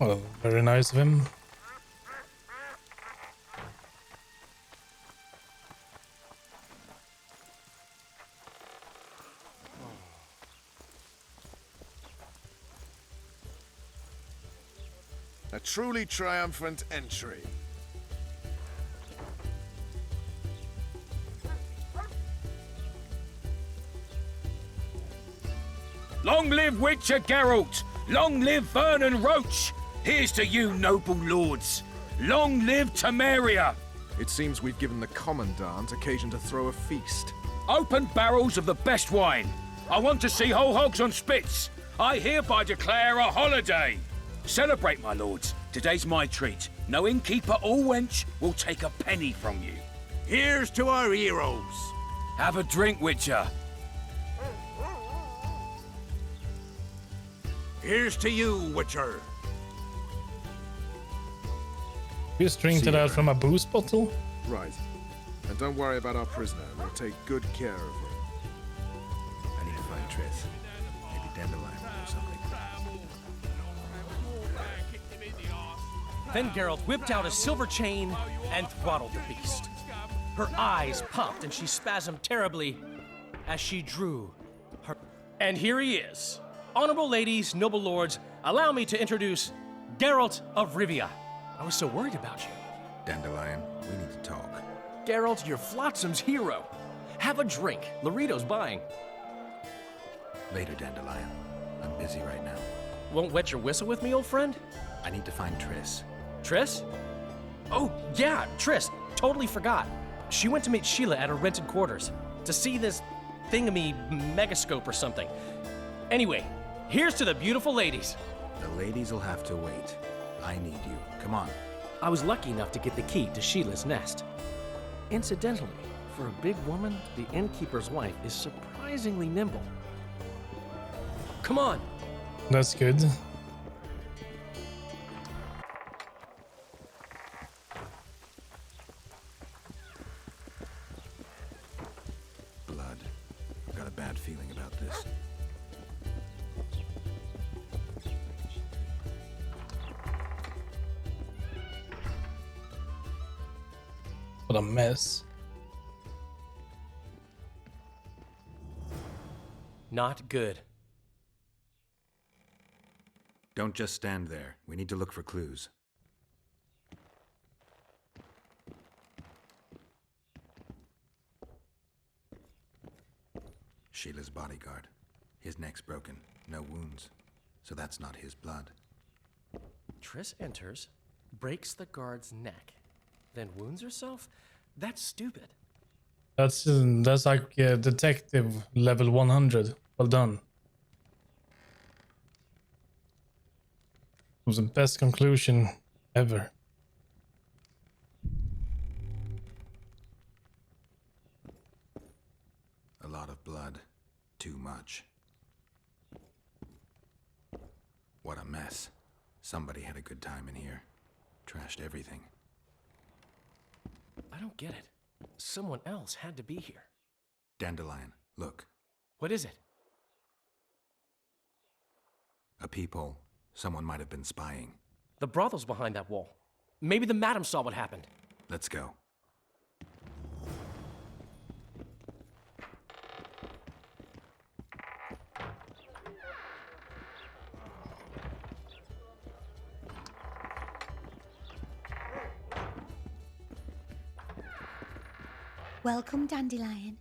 Well, very nice of him. A truly triumphant entry. Long live Witcher Geralt! Long live Vernon Roach! Here's to you, noble lords! Long live Temeria! It seems we've given the Commandant occasion to throw a feast. Open barrels of the best wine. I want to see whole hogs on spits. I hereby declare a holiday. Celebrate, my lords. Today's my treat. No innkeeper or wench will take a penny from you. Here's to our heroes. Have a drink, Witcher. Here's to you, Witcher. You drink it out from a booze bottle? Right. And don't worry about our prisoner. We'll take good care of her. I need to find Triss. Maybe Dandelion or something. Then Geralt whipped out a silver chain and throttled the beast. Her eyes popped and she spasmed terribly as she drew her... And here he is. Honorable ladies, noble lords, allow me to introduce Geralt of Rivia. I was so worried about you. Dandelion, we need to talk. Geralt, you're Flotsam's hero. Have a drink. Laredo's buying. Later, Dandelion. I'm busy right now. Won't wet your whistle with me, old friend? I need to find Triss. Triss? Oh, yeah, Triss. Totally forgot. She went to meet Sheila at her rented quarters to see this thingamy megascope or something. Anyway, here's to the beautiful ladies. The ladies will have to wait. I need you. Come on. I was lucky enough to get the key to Sheila's nest. Incidentally, for a big woman, the innkeeper's wife is surprisingly nimble. Come on. That's good. Blood. I've got a bad feeling about this. What a mess. Not good. Don't just stand there. We need to look for clues. Sheila's bodyguard. His neck's broken. No wounds. So that's not his blood. Triss enters, breaks the guard's neck, then wounds herself? That's stupid. That's like detective level 100. Well done. It was the best conclusion ever. A lot of blood. Too much. What a mess. Somebody had a good time in here. Trashed everything. I don't get it. Someone else had to be here. Dandelion, look. What is it? A peephole. Someone might have been spying. The brothel's behind that wall. Maybe the madam saw what happened. Let's go. Welcome, Dandelion.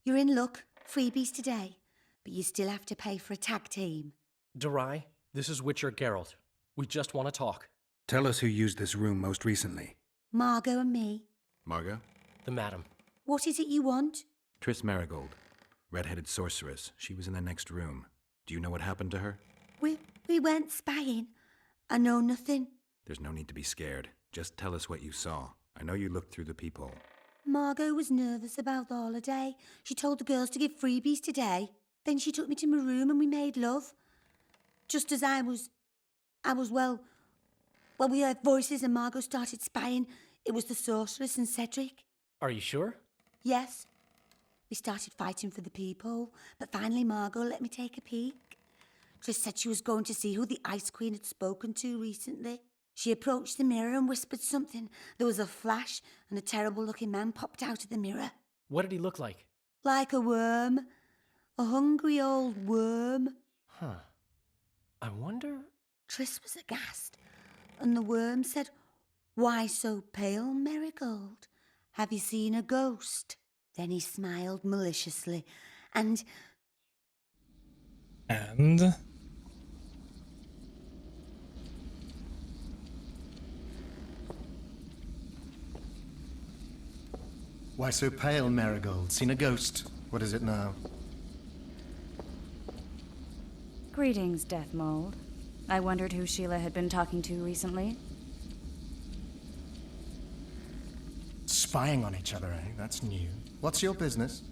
You're in luck. Freebies today. But you still have to pay for a tag team. Durai, this is Witcher Geralt. We just want to talk. Tell us who used this room most recently. Margot and me. Margot? The madam. What is it you want? Triss Marigold. Red-headed sorceress. She was in the next room. Do you know what happened to her? We weren't spying. I know nothing. There's no need to be scared. Just tell us what you saw. I know you looked through the peephole. Margot was nervous about the holiday. She told the girls to give freebies today. Then she took me to my room and we made love. Just as I was, well, we heard voices and Margot started spying. It was the sorceress and Cedric. Are you sure? Yes. We started fighting for the peephole, but finally Margot let me take a peek. Triss said she was going to see who the Ice Queen had spoken to recently. She approached the mirror and whispered something. There was a flash, and a terrible-looking man popped out of the mirror. What did he look like? Like a worm. A hungry old worm. Huh. I wonder... Triss was aghast, and the worm said, "Why so pale, Marigold? Have you seen a ghost?" Then he smiled maliciously, and... Why so pale, Marigold? Seen a ghost? What is it now? Greetings, Death Mold. I wondered who Sheila had been talking to recently. Spying on each other, eh? That's new. What's your business?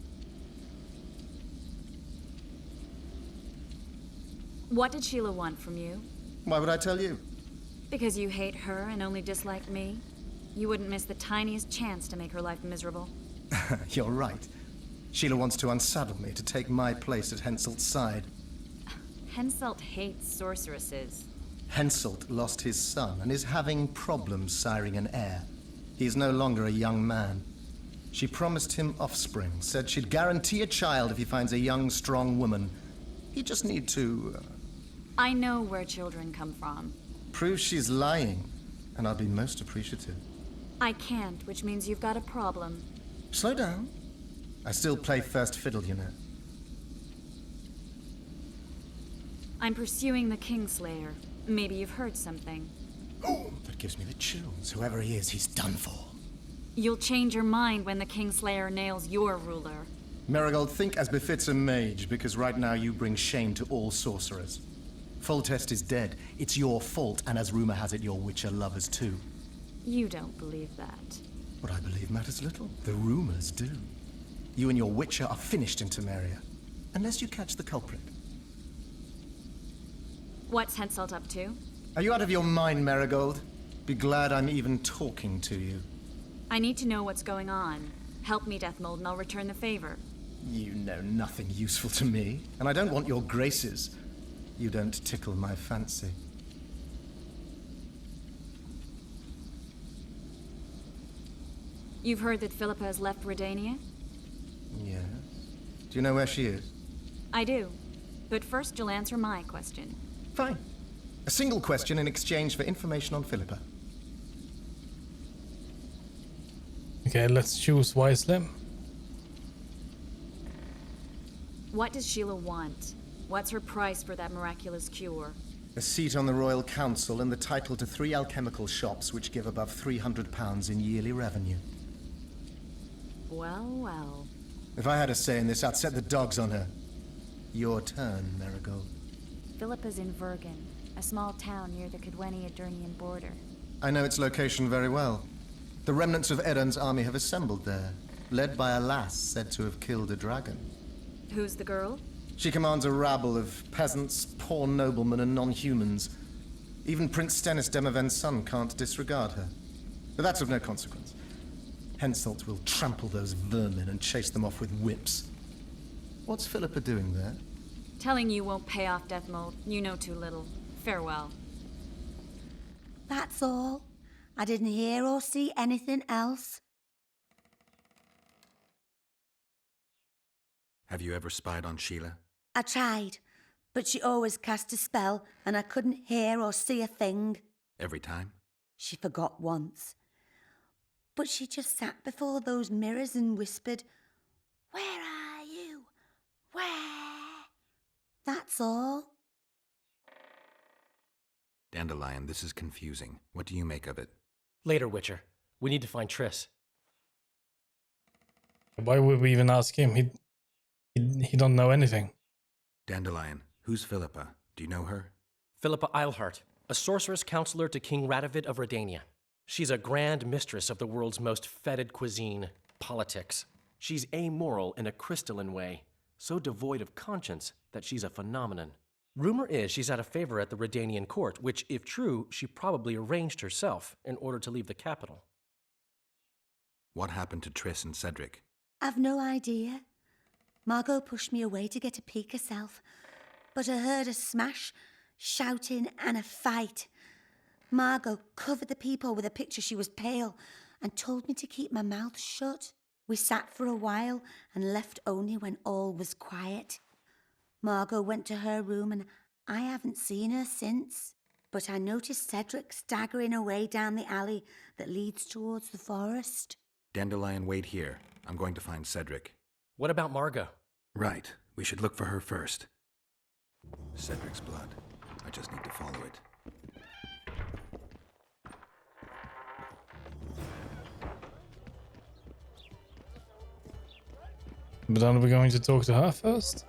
What did Sheila want from you? Why would I tell you? Because you hate her and only dislike me? You wouldn't miss the tiniest chance to make her life miserable. You're right. Sheila wants to unsaddle me, to take my place at Henselt's side. Henselt hates sorceresses. Henselt lost his son and is having problems siring an heir. He is no longer a young man. She promised him offspring, said she'd guarantee a child if he finds a young, strong woman. He just need to... I know where children come from. prove she's lying, and I'll be most appreciative. I can't, which means you've got a problem. Slow down. I still play first fiddle, you know. I'm pursuing the Kingslayer. Maybe you've heard something. Oh, that gives me the chills. Whoever he is, he's done for. You'll change your mind when the Kingslayer nails your ruler. Marigold, think as befits a mage, because right now you bring shame to all sorcerers. Foltest is dead. It's your fault, and as rumor has it, your Witcher lovers too. You don't believe that. What I believe matters little. The rumors do. You and your Witcher are finished in Temeria. Unless you catch the culprit. What's Henselt up to? Are you out of your mind, Marigold? Be glad I'm even talking to you. I need to know what's going on. Help me, Deathmold, and I'll return the favor. You know nothing useful to me, and I don't want your graces. You don't tickle my fancy. You've heard that Philippa has left Redania? Yes. Do you know where she is? I do. But first you'll answer my question. Fine. A single question in exchange for information on Philippa. Okay, let's choose wisely. What does Sheila want? What's her price for that miraculous cure? A seat on the Royal Council and the title to 3 alchemical shops which give above £300 in yearly revenue. Well, well. If I had a say in this, I'd set the dogs on her. Your turn, Marigold. Philippa's in Vergen, a small town near the Cadweni-Adernian border. I know its location very well. The remnants of Eren's army have assembled there, led by a lass said to have killed a dragon. Who's the girl? She commands a rabble of peasants, poor noblemen, and non-humans. Even Prince Stennis Demaven's son can't disregard her. But that's of no consequence. Henselt will trample those vermin and chase them off with whips. What's Philippa doing there? Telling you won't pay off, Deathmold. You know too little. Farewell. That's all. I didn't hear or see anything else. Have you ever spied on Sheila? I tried, but she always cast a spell and I couldn't hear or see a thing. Every time? She forgot once. But she just sat before those mirrors and whispered, "Where are you? Where?" That's all. Dandelion, this is confusing. What do you make of it? Later, Witcher. We need to find Triss. Why would we even ask him? He don't know anything. Dandelion, who's Philippa? Do you know her? Philippa Eilhart, a sorceress counselor to King Radovid of Redania. She's a grand mistress of the world's most fetid cuisine, politics. She's amoral in a crystalline way, so devoid of conscience that she's a phenomenon. Rumor is she's out of favor at the Redanian court, which, if true, she probably arranged herself in order to leave the capital. What happened to Triss and Cedric? I've no idea. Margot pushed me away to get a peek herself. but I heard a smash, shouting, and a fight. Margot covered the peephole with a picture. She was pale and told me to keep my mouth shut. We sat for a while and left only when all was quiet. Margot went to her room and I haven't seen her since. But I noticed Cedric staggering away down the alley that leads towards the forest. Dandelion, wait here. I'm going to find Cedric. What about Margot? Right. We should look for her first. Cedric's blood. I just need to follow it. But aren't we going to talk to her first?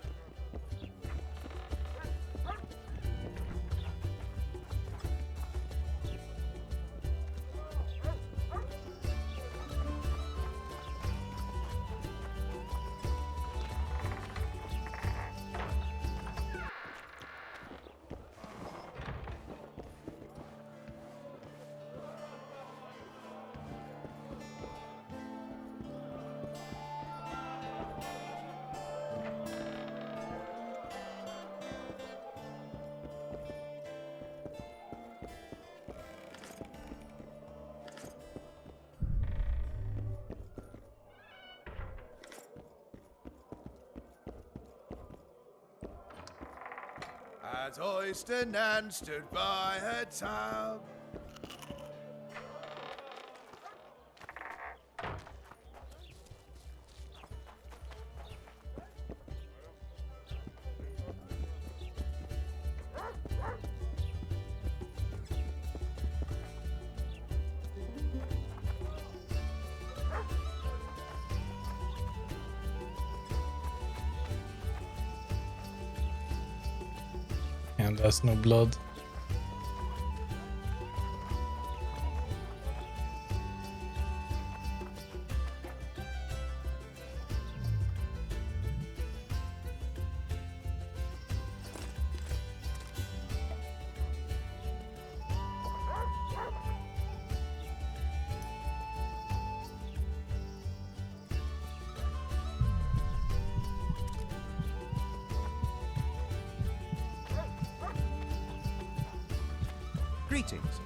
As Oyster Nan stood by her tub. And there's no blood. Greetings.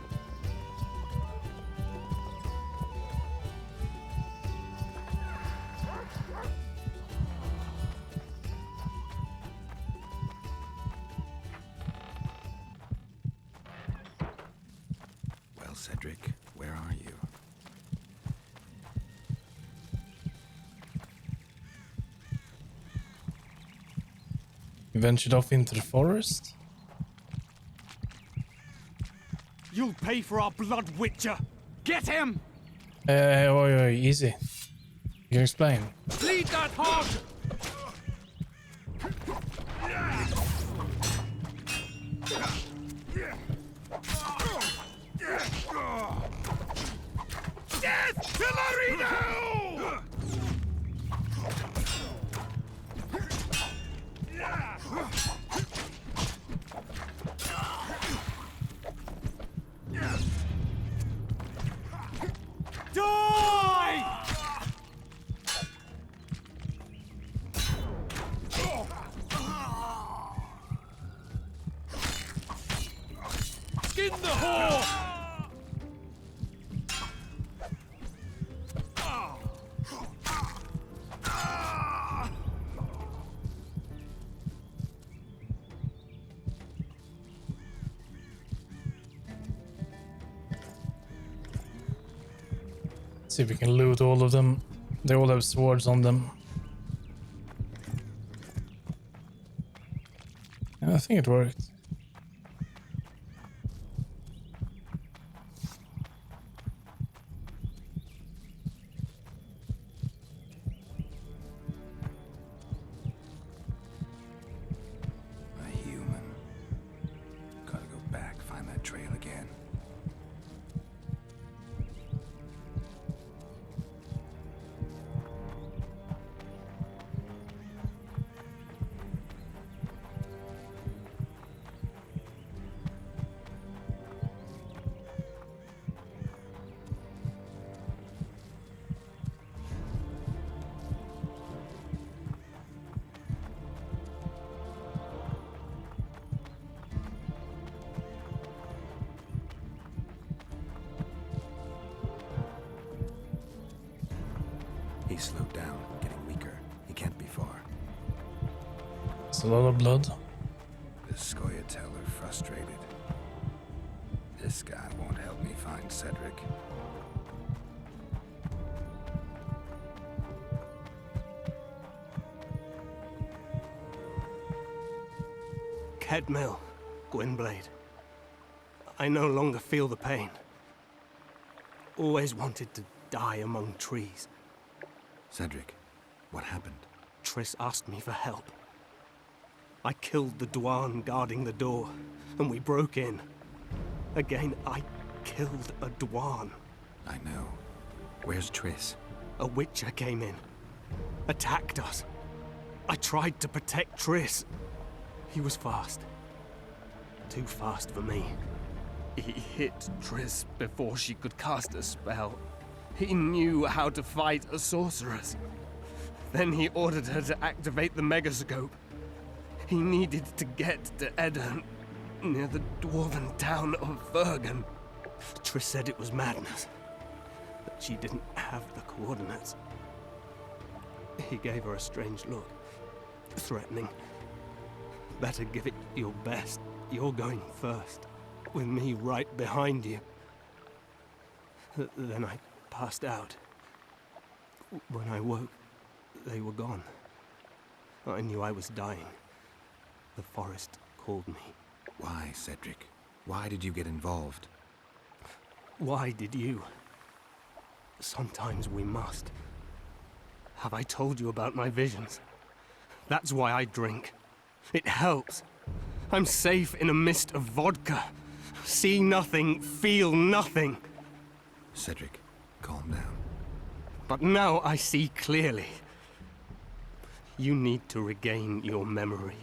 Well, Cedric, where are you? You ventured off into the forest? You'll pay for our blood, Witcher! Get him! Oi, easy. You can explain. Lead that hog! Death to Marino! Die! Skin the whore! See if we can loot all of them. They all have swords on them. Yeah, I think it worked. A human. Gotta go back, find that trail again. That's a lot of blood. The Scoia'tael are frustrated. This guy won't help me find Cedric. Kedmil, Gwynblade. I no longer feel the pain. Always wanted to die among trees. Cedric, what happened? Triss asked me for help. I killed the Dwan guarding the door, and we broke in. Again, I killed a Dwan. I know. Where's Triss? A Witcher came in, attacked us. I tried to protect Triss. He was fast. Too fast for me. He hit Triss before she could cast a spell. He knew how to fight a sorceress. Then he ordered her to activate the Megascope. He needed to get to Edirn, near the dwarven town of Vergen. Triss said it was madness, that she didn't have the coordinates. He gave her a strange look, threatening. Better give it your best. You're going first, with me right behind you. Then I passed out. When I woke, they were gone. I knew I was dying. The forest called me. Why, Cedric? Why did you get involved? Why did you? Sometimes we must. Have I told you about my visions? That's why I drink. It helps. I'm safe in a mist of vodka. See nothing, feel nothing. Cedric, calm down. But now I see clearly. You need to regain your memory.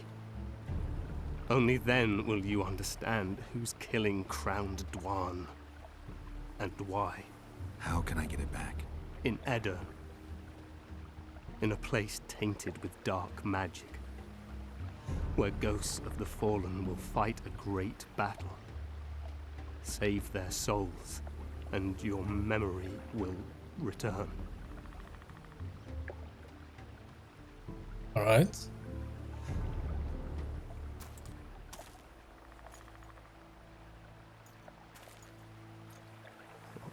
Only then will you understand who's killing Crowned Dwan. And why. How can I get it back? In Edirn. In a place tainted with dark magic. Where ghosts of the fallen will fight a great battle. Save their souls, and your memory will return. All right.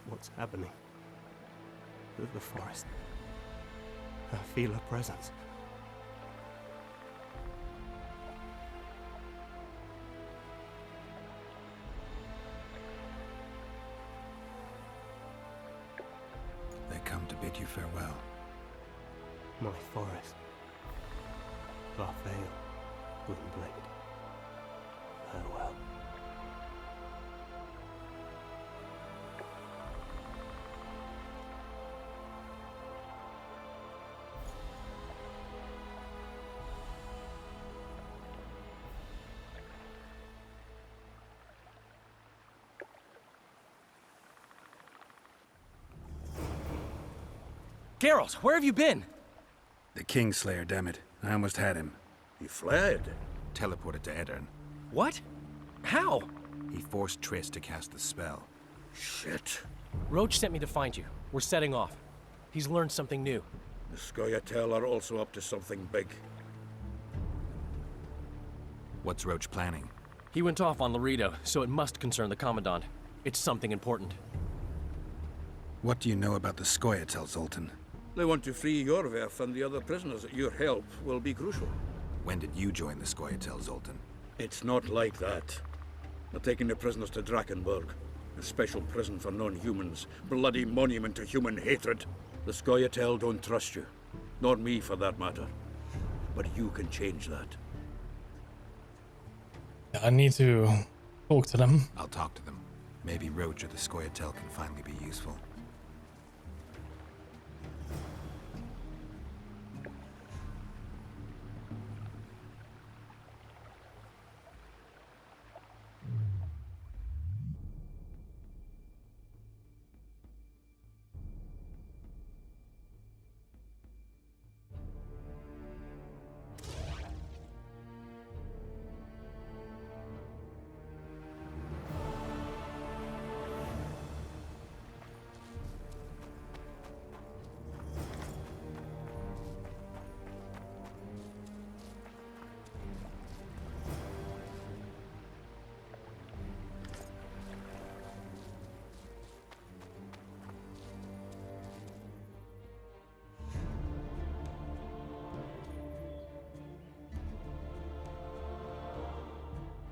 What's happening? The forest. I feel a presence. They come to bid you farewell. My forest. Larthael, Gwynblade. Farewell. Geralt, where have you been? The Kingslayer, damn it. I almost had him. He fled. Teleported to Edirn. What? How? He forced Triss to cast the spell. Shit. Roach sent me to find you. We're setting off. He's learned something new. The Scoia'tael are also up to something big. What's Roach planning? He went off on Laredo, so it must concern the Commandant. It's something important. What do you know about the Scoia'tael, Zoltan? They want to free Yorveth and the other prisoners. Your help will be crucial. When did you join the Scoia'tael, Zoltan? It's not like that. They're taking the prisoners to Drakenberg, a special prison for non-humans, bloody monument to human hatred. The Scoia'tael don't trust you, nor me for that matter. But you can change that. I need to talk to them. I'll talk to them. Maybe Roach or the Scoia'tael can finally be useful.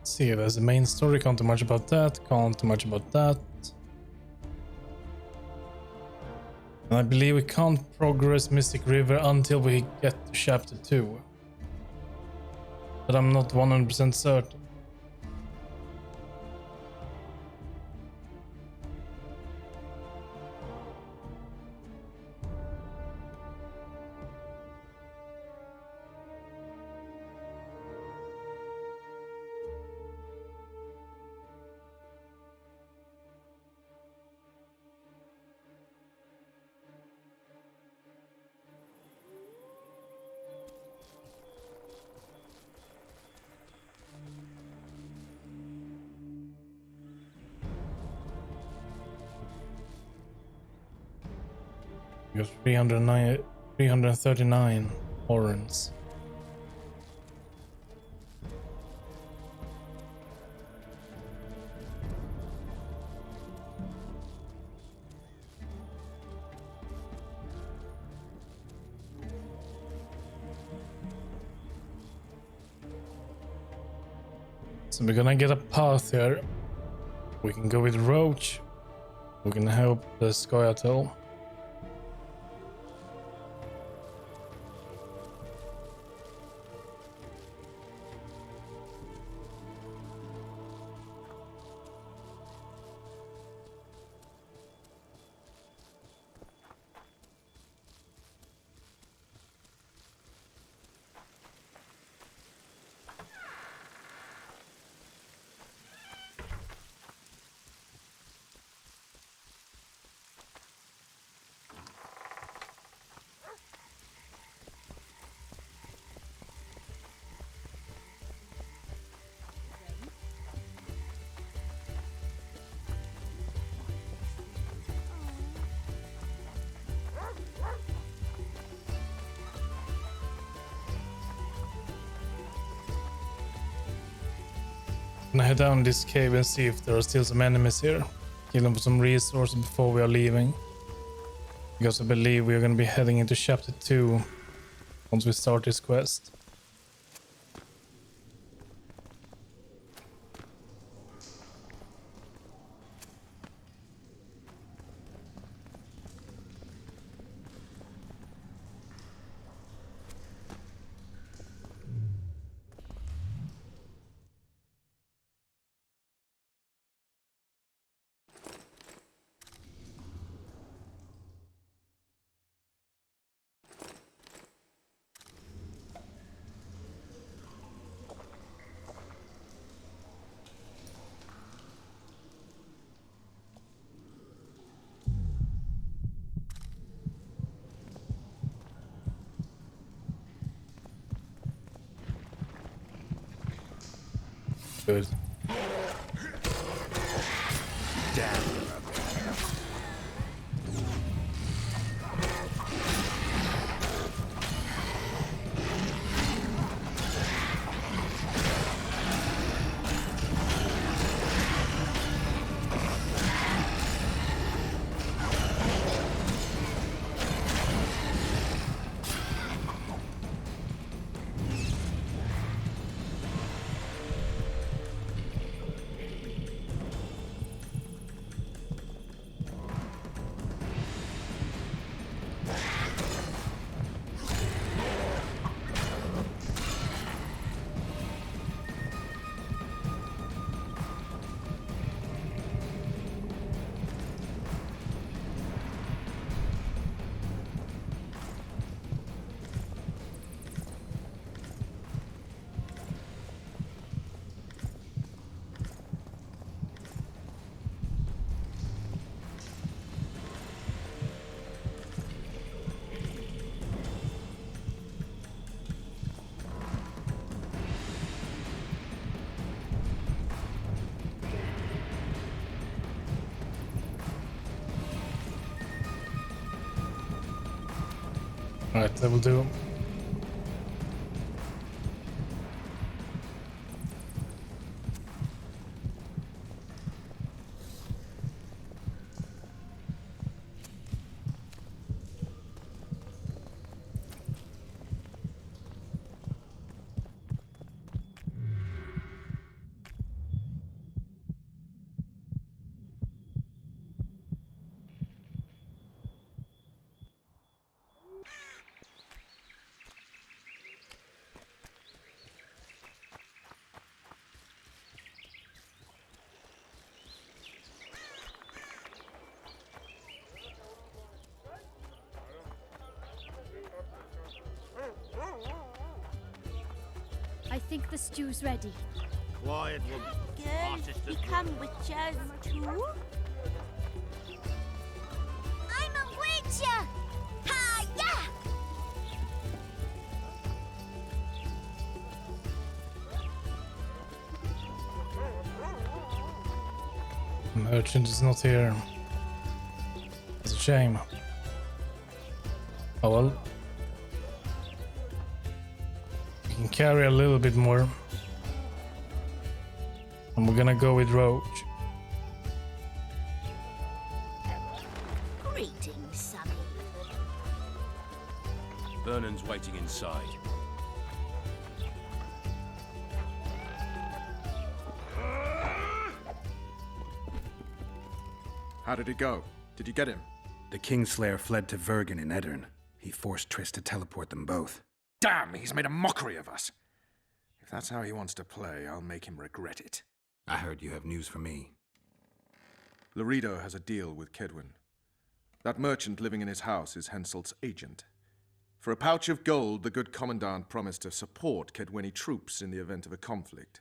See, there's the main story, can't do much about that, can't do much about that. And I believe we can't progress Mystic River until we get to chapter 2. But I'm not 100% certain. We got 339 horns. So we're gonna get a path here. We can go with Roach. We can help the Scoia'tael. Gonna head down this cave and see if there are still some enemies here. Kill them for some resources before we are leaving. Because I believe we are gonna be heading into chapter 2 once we start this quest. Good. Alright, that will do. I think the stew's ready. Quiet, woman. Girls become witches too? I'm a witcher! Ha, yeah! Merchant is not here. It's a shame. Oh well. We can carry a little bit more. And we're gonna go with Roach. Greetings, Sonny. Vernon's waiting inside. How did it go? Did you get him? The Kingslayer fled to Vergen in Eddern. He forced Triss to teleport them both. Damn, he's made a mockery of us. If that's how he wants to play, I'll make him regret it. I heard you have news for me. Loredo has a deal with Kedwin. That merchant living in his house is Henselt's agent. For a pouch of gold, the good commandant promised to support Kedweni troops in the event of a conflict.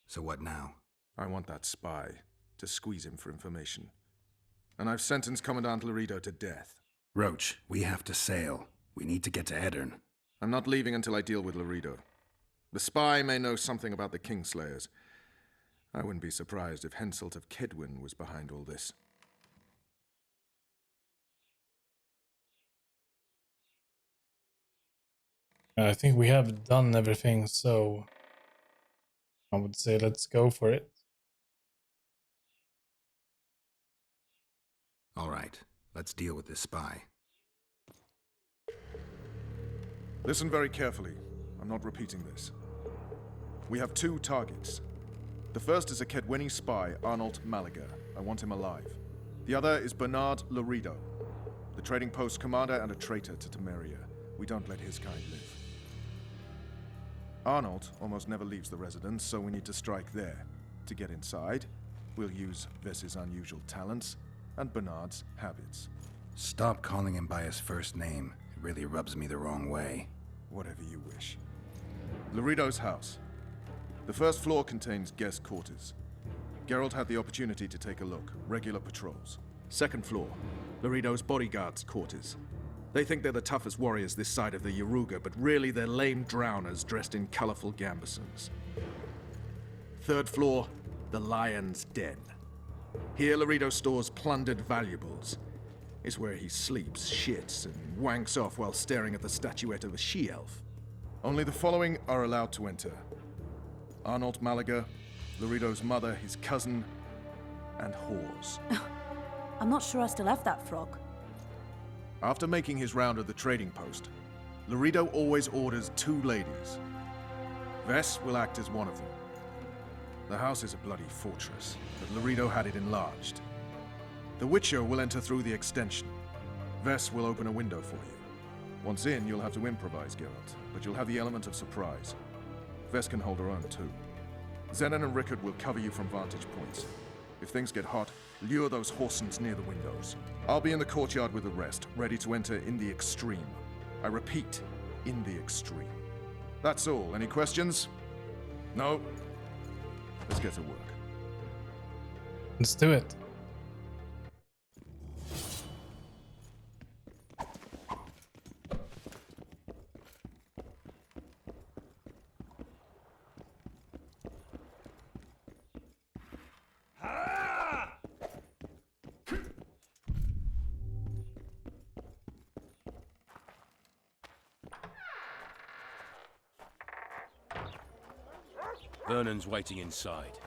So what now? I want that spy, to squeeze him for information. And I've sentenced Commandant Loredo to death. Roach, we have to sail. We need to get to Eddern. I'm not leaving until I deal with Loredo. The spy may know something about the Kingslayers. I wouldn't be surprised if Henselt of Kedwin was behind all this. I think we have done everything, so I would say let's go for it. All right, let's deal with this spy. Listen very carefully. I'm not repeating this. We have two targets. The first is a Kedweni spy, Arnold Malaga. I want him alive. The other is Bernard Loredo, the trading post commander and a traitor to Temeria. We don't let his kind live. Arnold almost never leaves the residence, so we need to strike there. To get inside, we'll use Vess's unusual talents and Bernard's habits. Stop calling him by his first name. It really rubs me the wrong way. Whatever you wish. Loredo's house. The first floor contains guest quarters. Geralt had the opportunity to take a look. Regular patrols. Second floor, Loredo's bodyguards' quarters. They think they're the toughest warriors this side of the Yaruga, but really they're lame drowners dressed in colorful gambesons. Third floor, the Lion's Den. Here Loredo stores plundered valuables. It's where he sleeps, shits, and wanks off while staring at the statuette of a she-elf. Only the following are allowed to enter. Arnold Malaga, Loredo's mother, his cousin, and whores. I'm not sure I still have that frog. After making his round of the trading post, Loredo always orders two ladies. Vess will act as one of them. The house is a bloody fortress, but Loredo had it enlarged. The Witcher will enter through the extension. Vess will open a window for you. Once in, you'll have to improvise, Geralt, but you'll have the element of surprise. Vess can hold her own, too. Zenon and Rickard will cover you from vantage points. If things get hot, lure those horsens near the windows. I'll be in the courtyard with the rest, ready to enter in the extreme. I repeat, in the extreme. That's all. Any questions? No? Let's get to work. Let's do it. Vernon's waiting inside.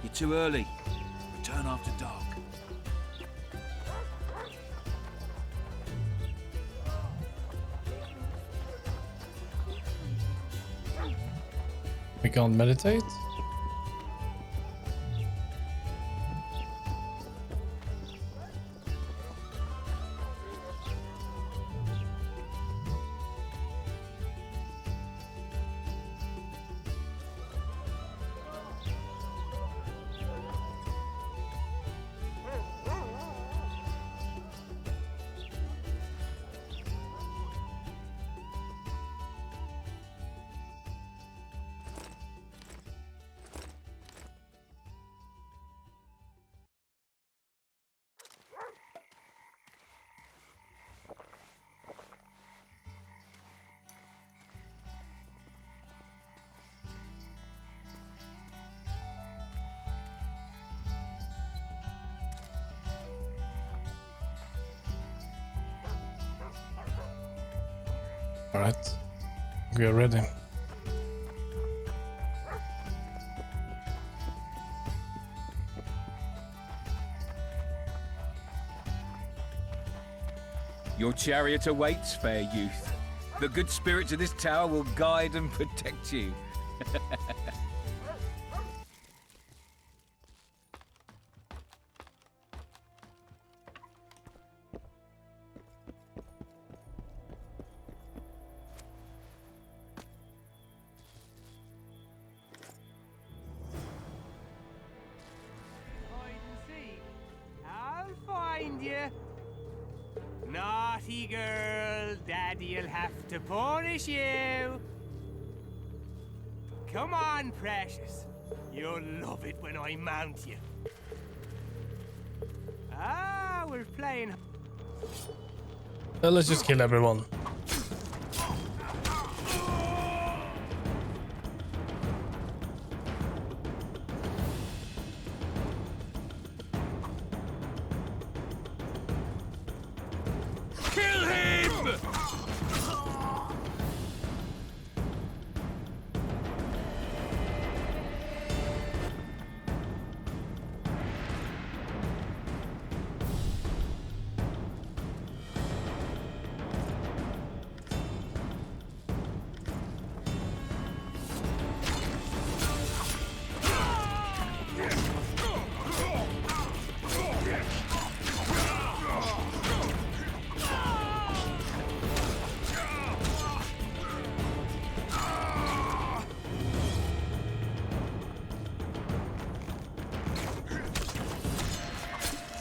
You're too early. Return after dark. We can't meditate. Alright. We are ready. Your chariot awaits, fair youth. The good spirits of this tower will guide and protect you. I'll find you. Naughty girl, Daddy'll have to punish you. Come on, precious. You'll love it when I mount you. Ah, we're playing. Well, let's just kill everyone. Kill him!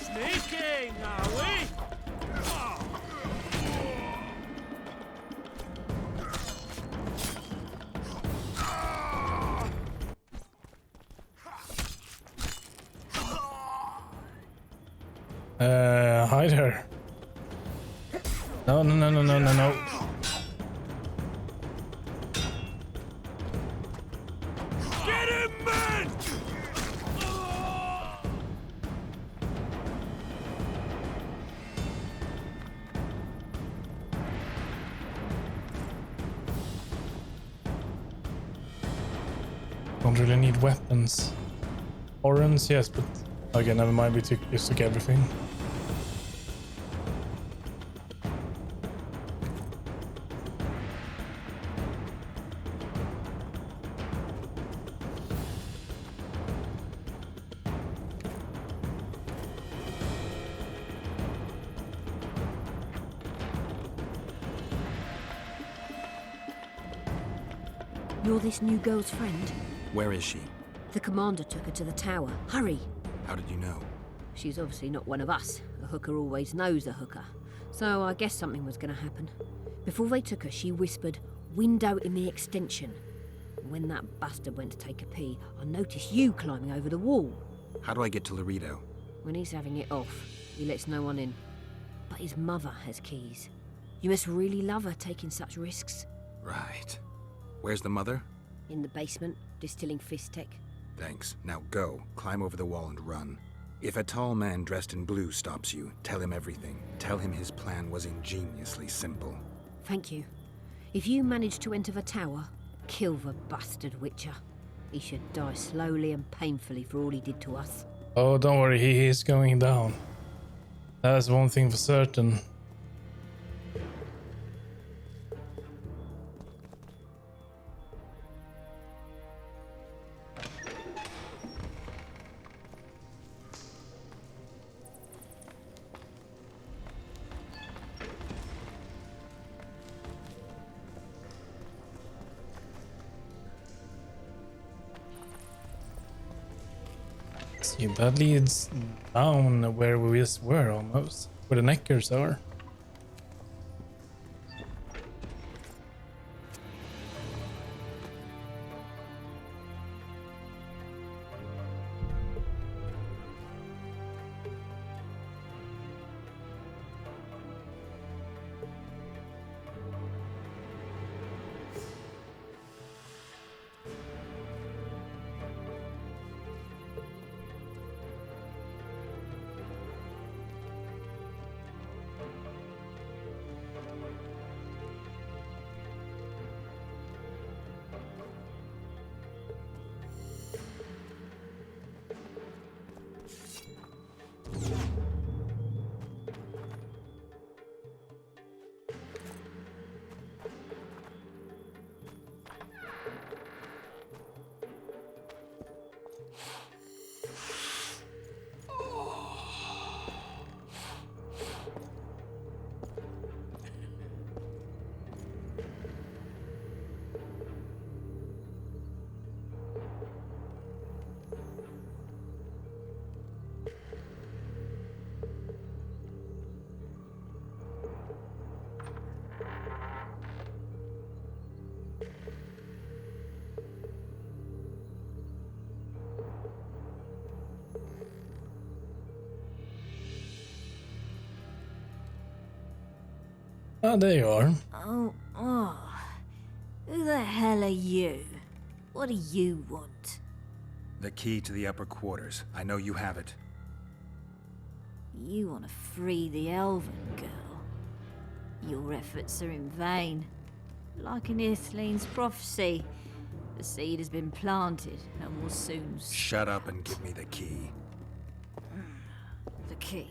Sneaking, are we? Hide her. No, no, no, no, no, no, no. Get him, man! Don't really need weapons. Horns, yes, but again, never mind. We just took everything. You're this new girl's friend? Where is she? The commander took her to the tower. Hurry! How did you know? She's obviously not one of us. A hooker always knows a hooker. So I guess something was going to happen. Before they took her, she whispered, "Window in the extension." When that bastard went to take a pee, I noticed you climbing over the wall. How do I get to Laredo? When he's having it off, he lets no one in. But his mother has keys. You must really love her taking such risks. Right. Where's the mother? In the basement, distilling Fistech. Thanks. Now go. Climb over the wall and run. If a tall man dressed in blue stops you, tell him everything. Tell him his plan was ingeniously simple. Thank you. If you manage to enter the tower, kill the bastard Witcher. He should die slowly and painfully for all he did to us. Oh, don't worry, he is going down. That's one thing for certain. See, that leads down where we just were almost, where the Neckers are. Ah, there you are. Oh. Who the hell are you? What do you want? The key to the upper quarters. I know you have it. You want to free the Elven girl. Your efforts are in vain. Like in Ithleen's prophecy, the seed has been planted and will soon... Shut up and give me the key. The key.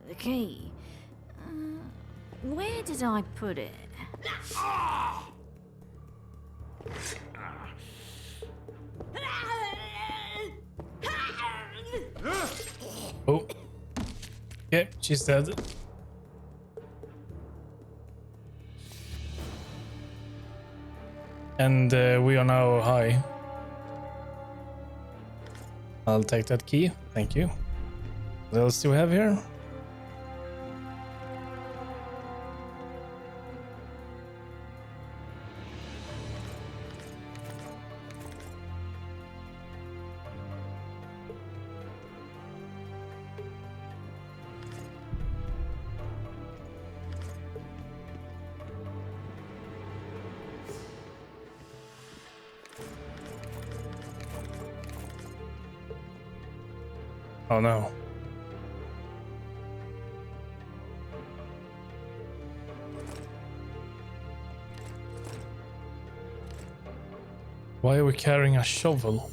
The key. Where did I put it? Oh. Okay, she's dead. And we are now high. I'll take that key. Thank you. What else do we have here? Oh no. Why are we carrying a shovel?